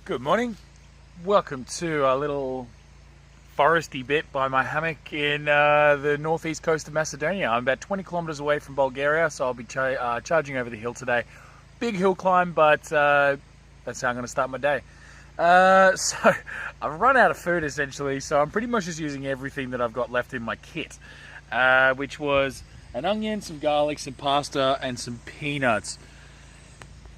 Good morning. Welcome to a little foresty bit by my hammock in the northeast coast of Macedonia. I'm about 20 kilometers away from Bulgaria, so I'll be charging over the hill today. Big hill climb, but that's how I'm going to start my day. So I've run out of food essentially, so I'm pretty much just using everything that I've got left in my kit, which was an onion, some garlic, some pasta, and some peanuts.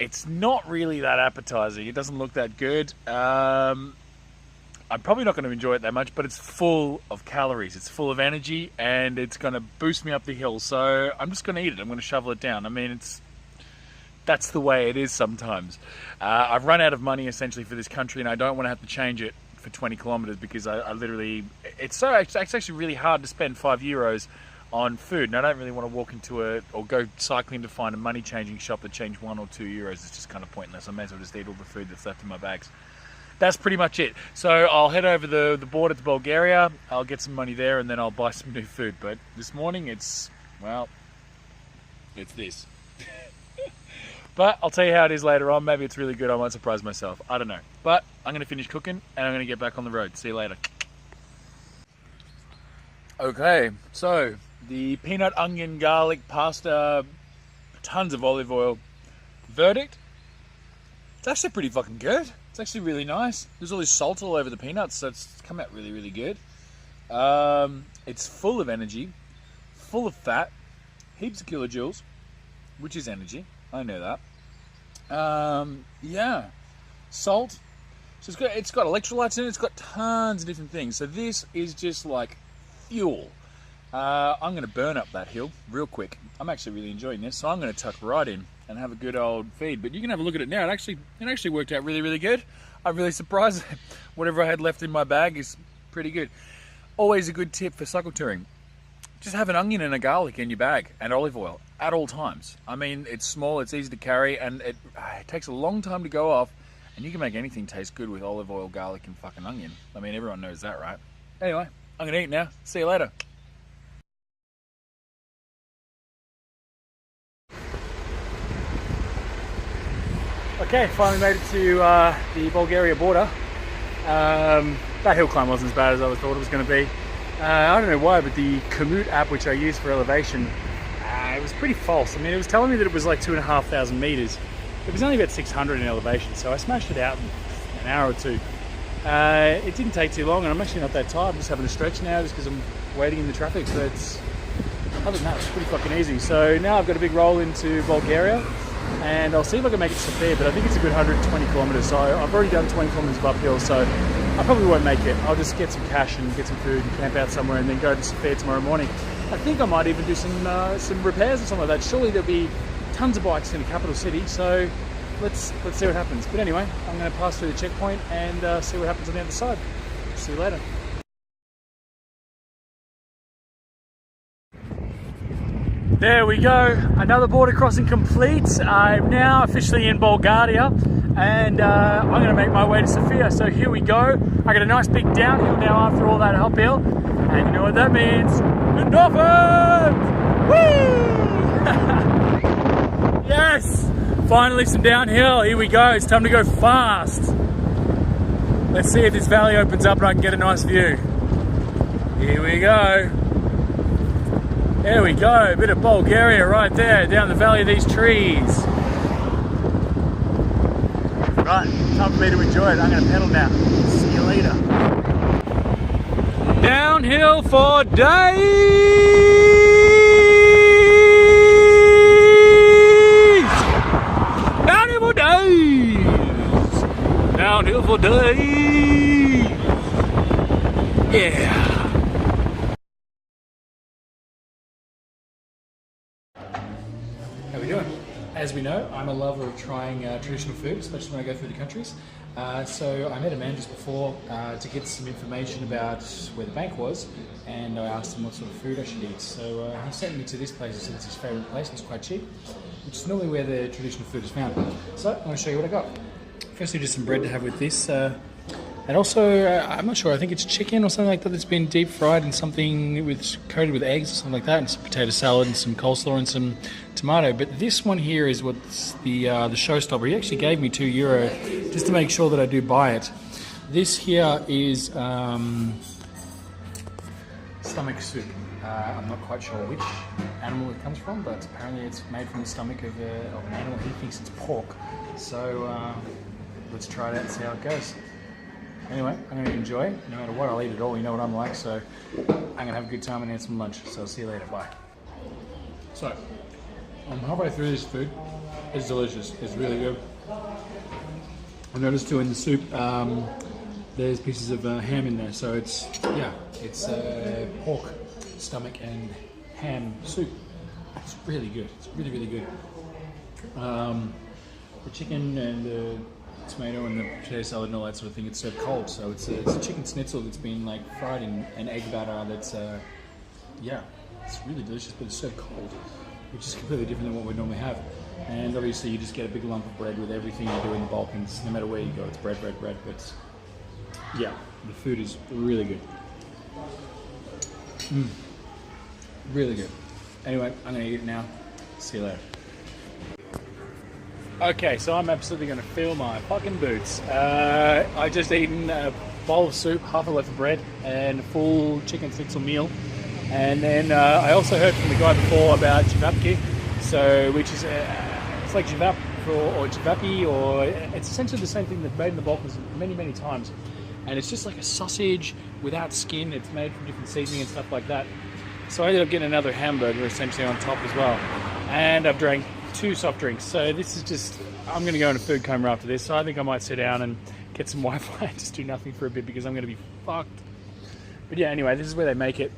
It's not really that appetizing. It doesn't look that good. I'm probably not going to enjoy it that much, but it's full of calories. It's full of energy, and it's going to boost me up the hill. So I'm just going to eat it. I'm going to shovel it down. I mean, that's the way it is sometimes. I've run out of money essentially for this country, and I don't want to have to change it for 20 kilometers because I literally... It's actually really hard to spend €5 on food, and I don't really want to walk into or go cycling to find a money changing shop that change €1 or €2. It's just kind of pointless. I may as well just eat all the food that's left in my bags. That's pretty much it. So I'll head over the border to Bulgaria, I'll get some money there, and then I'll buy some new food. But this morning it's this. But I'll tell you how it is later on. Maybe it's really good, I might surprise myself, I don't know. But I'm going to finish cooking and I'm going to get back on the road. See you later. Okay, so the peanut, onion, garlic, pasta, tons of olive oil. Verdict? It's actually pretty fucking good. It's actually really nice. There's all this salt all over the peanuts, so it's come out really, really good. It's full of energy, full of fat, heaps of kilojoules, which is energy. I know that. Yeah, salt. So it's got electrolytes in it. It's got tons of different things. So this is just like fuel. I'm going to burn up that hill real quick. I'm actually really enjoying this, so I'm going to tuck right in and have a good old feed. But you can have a look at it now. It actually worked out really, really good. I'm really surprised. Whatever I had left in my bag is pretty good. Always a good tip for cycle touring. Just have an onion and a garlic in your bag and olive oil at all times. I mean, it's small, it's easy to carry, and it takes a long time to go off, and you can make anything taste good with olive oil, garlic, and fucking onion. I mean, everyone knows that, right? Anyway, I'm going to eat now. See you later. Okay, finally made it to the Bulgaria border. That hill climb wasn't as bad as I thought it was going to be. I don't know why, but the Komoot app, which I use for elevation, it was pretty false. I mean, it was telling me that it was like 2,500 meters. It was only about 600 in elevation, so I smashed it out in an hour or two. It didn't take too long, and I'm actually not that tired. I'm just having a stretch now just because I'm waiting in the traffic, but other than that, it's pretty fucking easy. So now I've got a big roll into Bulgaria, and I'll see if I can make it to Sofia, but I think it's a good 120 kilometers. So I've already done 20 kilometers of uphill, so I probably won't make it. I'll just get some cash and get some food and camp out somewhere and then go to Sofia tomorrow morning. I think I might even do some repairs or something like that. Surely there'll be tons of bikes in the capital city, so let's see what happens. But anyway, I'm going to pass through the checkpoint and see what happens on the other side. See you later. There we go, another border crossing complete. I'm now officially in Bulgaria, and I'm going to make my way to Sofia. So here we go. I got a nice big downhill now after all that uphill, and you know what that means? Endorphins! Woo! Yes! Finally some downhill. Here we go. It's time to go fast. Let's see if this valley opens up and I can get a nice view. Here we go. There we go, a bit of Bulgaria right there, down the valley of these trees. Right, time for me to enjoy it. I'm going to pedal now. See you later. Downhill for days! Downhill for days! Downhill for days! Yeah! How we doing? As we know, I'm a lover of trying traditional food, especially when I go through the countries. So I met a man just before to get some information about where the bank was, and I asked him what sort of food I should eat. So he sent me to this place. He said it's his favourite place, it's quite cheap, which is normally where the traditional food is found. So I'm going to show you what I got. Firstly, just some bread to have with this And also, I'm not sure, I think it's chicken or something like that that's been deep fried in something coated with eggs or something like that, and some potato salad and some coleslaw and some tomato. But this one here is what's the showstopper. He actually gave me €2 just to make sure that I do buy it. This here is stomach soup. I'm not quite sure which animal it comes from, but apparently it's made from the stomach of an animal. He thinks it's pork. So let's try it out and see how it goes. Anyway, I'm going to enjoy it. No matter what, I'll eat it all. You know what I'm like, so I'm going to have a good time and eat some lunch. So I'll see you later. Bye. So, I'm halfway through this food. It's delicious. It's really good. I noticed too in the soup, there's pieces of ham in there. So it's pork stomach and ham soup. It's really good. It's really, really good. The chicken and the tomato and the potato salad and all that sort of thing, it's served cold. So it's a chicken schnitzel that's been like fried in an egg batter that's, it's really delicious, but it's served cold, which is completely different than what we normally have. And obviously you just get a big lump of bread with everything you do in the Balkans. No matter where you go, it's bread, bread, bread. But yeah, the food is really good. Really good. Anyway, I'm going to eat it now. See you later. Okay, so I'm absolutely going to fill my fucking boots. I just eaten a bowl of soup, half a loaf of bread, and a full chicken schnitzel meal. And then I also heard from the guy before about jivapki, which is it's like jivap or jivapi, or it's essentially the same thing that's made in the Balkans many, many times. And it's just like a sausage without skin. It's made from different seasoning and stuff like that. So I ended up getting another hamburger essentially on top as well. And I've drank 2 soft drinks. So this is just, I'm going to go in a food coma after this. So I think I might sit down and get some Wi-Fi and just do nothing for a bit because I'm going to be fucked. But yeah, anyway, this is where they make it.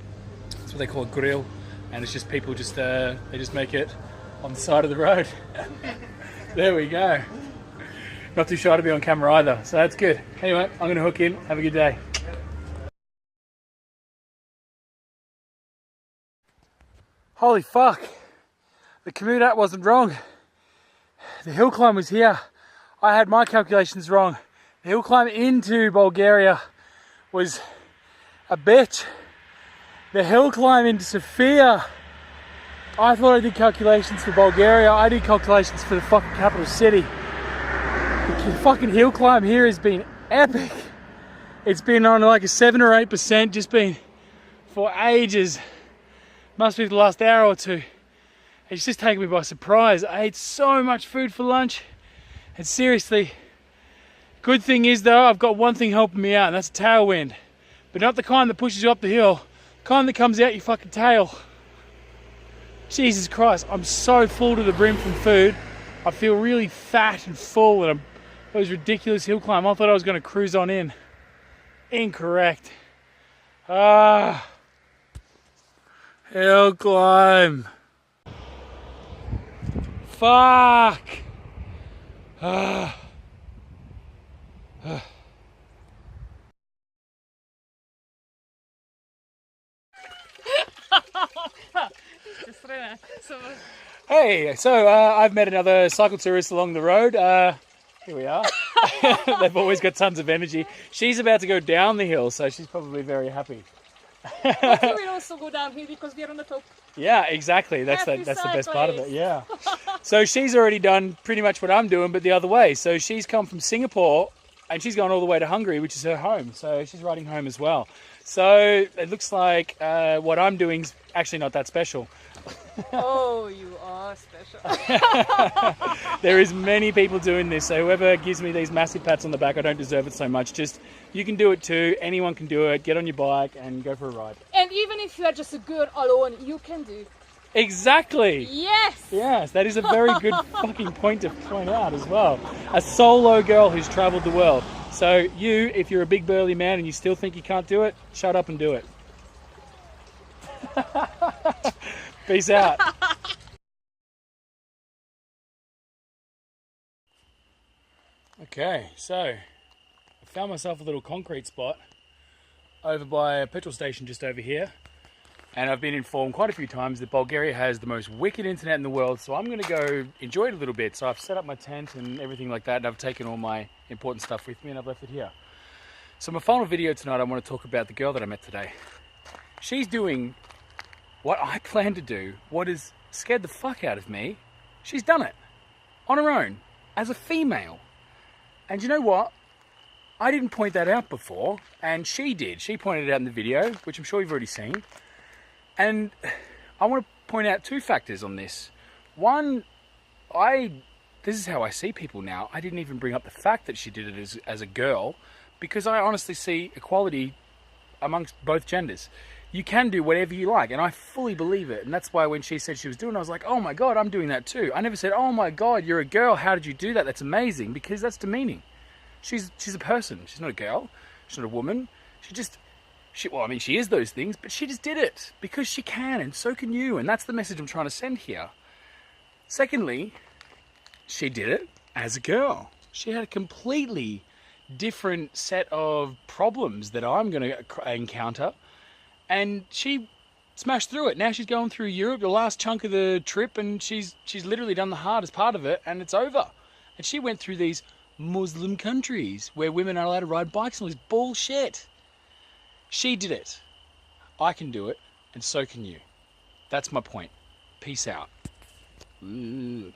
That's what they call a grill. And it's just people just, they just make it on the side of the road. There we go. Not too shy to be on camera either. So that's good. Anyway, I'm going to hook in. Have a good day. Holy fuck. The commute out wasn't wrong. The hill climb was here. I had my calculations wrong. The hill climb into Bulgaria was a bitch. The hill climb into Sofia, I thought I did calculations for Bulgaria. I did calculations for the fucking capital city. The fucking hill climb here has been epic. It's been on like a 7 or 8%, just been for ages. Must be the last hour or two. It's just taken me by surprise. I ate so much food for lunch. And seriously, good thing is though, I've got one thing helping me out, and that's a tailwind. But not the kind that pushes you up the hill, the kind that comes out your fucking tail. Jesus Christ, I'm so full to the brim from food. I feel really fat and full, and it was ridiculous hill climb. I thought I was going to cruise on in. Incorrect. Hill climb. Fuck. Hey, so I've met another cycle tourist along the road. Here we are. They've always got tons of energy. She's about to go down the hill, so she's probably very happy. Hopefully we'll also go down here because we're on the top. Yeah, exactly. That's the best part of it. Yeah. So she's already done pretty much what I'm doing, but the other way. So she's come from Singapore and she's gone all the way to Hungary, which is her home. So she's riding home as well. So it looks like what I'm doing is actually not that special. Oh, you are special. There is many people doing this, so whoever gives me these massive pats on the back, I don't deserve it so much. Just, you can do it too. Anyone can do it. Get on your bike and go for a ride. And even if you are just a girl alone, you can do. Exactly. Yes. Yes, that is a very good fucking point to point out as well. A solo girl who's traveled the world. So you, if you're a big burly man and you still think you can't do it, shut up and do it. Peace out. Okay, so I found myself a little concrete spot over by a petrol station just over here. And I've been informed quite a few times that Bulgaria has the most wicked internet in the world, so I'm going to go enjoy it a little bit. So I've set up my tent and everything like that, and I've taken all my important stuff with me and I've left it here. So my final video tonight, I want to talk about the girl that I met today. She's doing what I plan to do, what has scared the fuck out of me. She's done it on her own as a female. And you know what? I didn't point that out before, and she did. She pointed it out in the video, which I'm sure you've already seen. And I want to point out two factors on this. One, this is how I see people now. I didn't even bring up the fact that she did it as a girl, because I honestly see equality amongst both genders. You can do whatever you like, and I fully believe it. And that's why when she said she was doing it, I was like, oh my God, I'm doing that too. I never said, oh my God, you're a girl, how did you do that? That's amazing, because that's demeaning. She's a person. She's not a girl. She's not a woman. She is those things, but she just did it because she can, and so can you. And that's the message I'm trying to send here. Secondly, she did it as a girl. She had a completely different set of problems that I'm going to encounter, and she smashed through it. Now she's going through Europe, the last chunk of the trip, and she's literally done the hardest part of it, and it's over. And she went through these Muslim countries where women are allowed to ride bikes and all this bullshit. She did it. I can do it, and so can you. That's my point. Peace out. Ooh.